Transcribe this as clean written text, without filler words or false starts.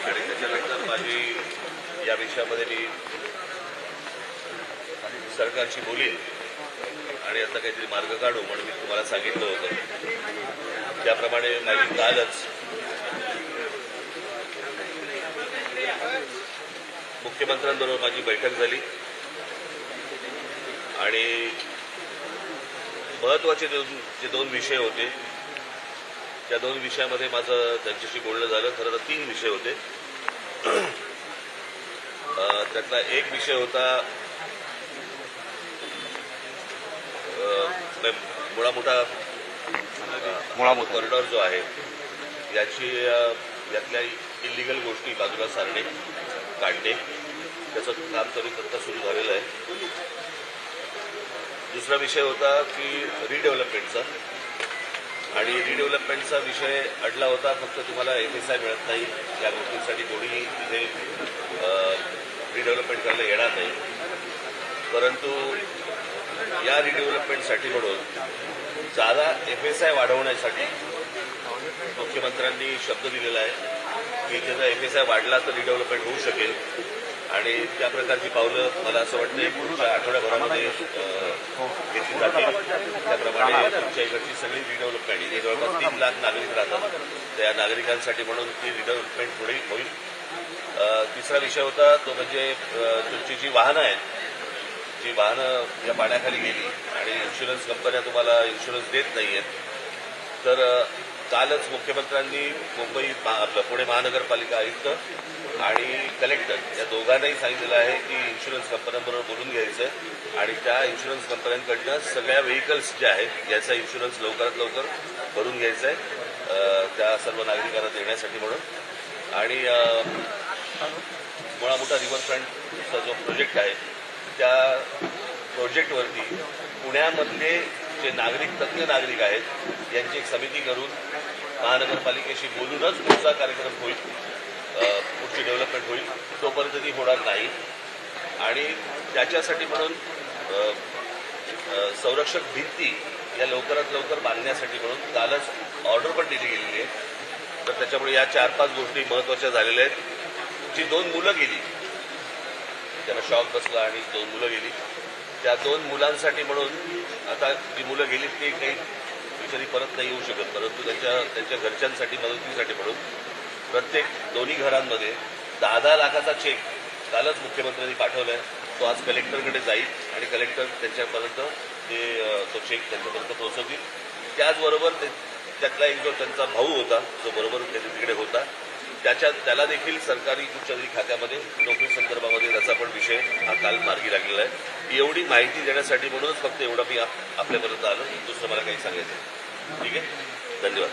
त्याच्यानंतर माझी या विषयामध्ये मी सरकारशी बोलीन आणि आता काहीतरी मार्ग काढू म्हणून मी तुम्हाला सांगितलं होतं. त्याप्रमाणे माझी कालच मुख्यमंत्र्यांबरोबर माझी बैठक झाली आणि महत्त्वाचे जे दोन विषय होते त्या दोन विषयामध्ये माझं त्यांच्याशी बोलणं झालं. खरं तर 3 विषय होते. त्यातला एक विषय होता मुळा मोठा कॉरिडॉर जो आहे यातल्या इलिगल गोष्टी बाजूला सारणे काढणे, त्याचं काम तरी आता सुरू झालेलं आहे. दुसरा विषय होता की रिडेव्हलपमेंटचा, आणि रिडेव्हलपमेंटचा विषय अडला होता. फक्त तुम्हाला FSI मिळत नाही या गोष्टींसाठी कोणीही तिथे रिडेव्हलपमेंट करायला येणार नाही, परंतु या रिडेव्हलपमेंटसाठी म्हणून जादा FSI वाढवण्यासाठी मुख्यमंत्र्यांनी शब्द दिलेला आहे की त्याचा FSI वाढला तर रिडेव्हलपमेंट होऊ शकेल, आणि त्या प्रकारची पावलं मला असं वाटतं पुढच्या आठवड्याभरामध्ये घेतली जातील. त्याप्रमाणे तुमच्या इकडची सगळी रिडेव्हलपमेंट, जे जवळपास 3 लाख नागरिक राहतात त्या नागरिकांसाठी म्हणून ती रिडेव्हलपमेंट पुढे होईल. तिसरा विषय होता तो म्हणजे तुमची जी वाहनं आहेत, जी वाहनं या पाण्याखाली गेली आणि इन्शुरन्स कंपन्या तुम्हाला इन्शुरन्स देत नाही आहेत, तर कालच मुख्यमंत्र्यांनी पुणे महानगरपालिका आयुक्त आणि कलेक्टर या दोघांनाही सांगितलेलं आहे की इन्शुरन्स कंपन्यांबरोबर बोलून घ्यायचं आणि त्या इन्शुरन्स कंपन्यांकडनं सगळ्या व्हेकल्स जे आहेत याचा इन्शुरन्स लवकरात लवकर भरून घ्यायचा आहे त्या सर्व नागरिकांना देण्यासाठी म्हणून. आणि मुळामोठा रिव्हरफ्रंटचा जो प्रोजेक्ट आहे त्या प्रोजेक्टवरती पुण्यामधले जे तज्ज्ञ नागरिक आहेत यांची एक समिती करून महानगरपालिकेशी बोलूनच पुढचा कार्यक्रम होईल, पुढची डेव्हलपमेंट होईल. तोपर्यंत ती होणार नाही. आणि त्याच्यासाठी म्हणून संरक्षक भिंती या लवकरात लवकर बांधण्यासाठी म्हणून कालच ऑर्डर पण दिली गेलेली आहे. तर त्याच्यामुळे या 4-5 गोष्टी महत्त्वाच्या झालेल्या आहेत. जी 2 मुलं गेली, त्यांना शॉक बसला आणि 2 मुलं गेली, त्या 2 मुलांसाठी म्हणून आता जी मुलं गेली ती काही बिचारी परत नाही येऊ शकत, परंतु त्यांच्या घरच्यांसाठी मदतीसाठी म्हणून प्रत्येक दोन्ही घरांमध्ये 10-10 लाखाचा चेक कालच मुख्यमंत्र्यांनी पाठवलाय. तो आज कलेक्टरकडे जाईल आणि कलेक्टर त्यांच्यापर्यंत तो चेक त्यांच्यापर्यंत पोहोचवतील. त्याचबरोबर त्यातला एक जो त्यांचा भाऊ होता जो बरोबर तिकडे होता त्याला देखील सरकारी उच्चाधिकारी खात्यामध्ये नोकरी संदर्भामध्ये त्याचा पण विषय हा काल मार्गी लागलेला आहे. एवढी माहिती देण्यासाठी म्हणूनच फक्त एवढं मी आपल्यापर्यंत आलो. दुसरं मला काही सांगायचं. ठीक आहे, धन्यवाद.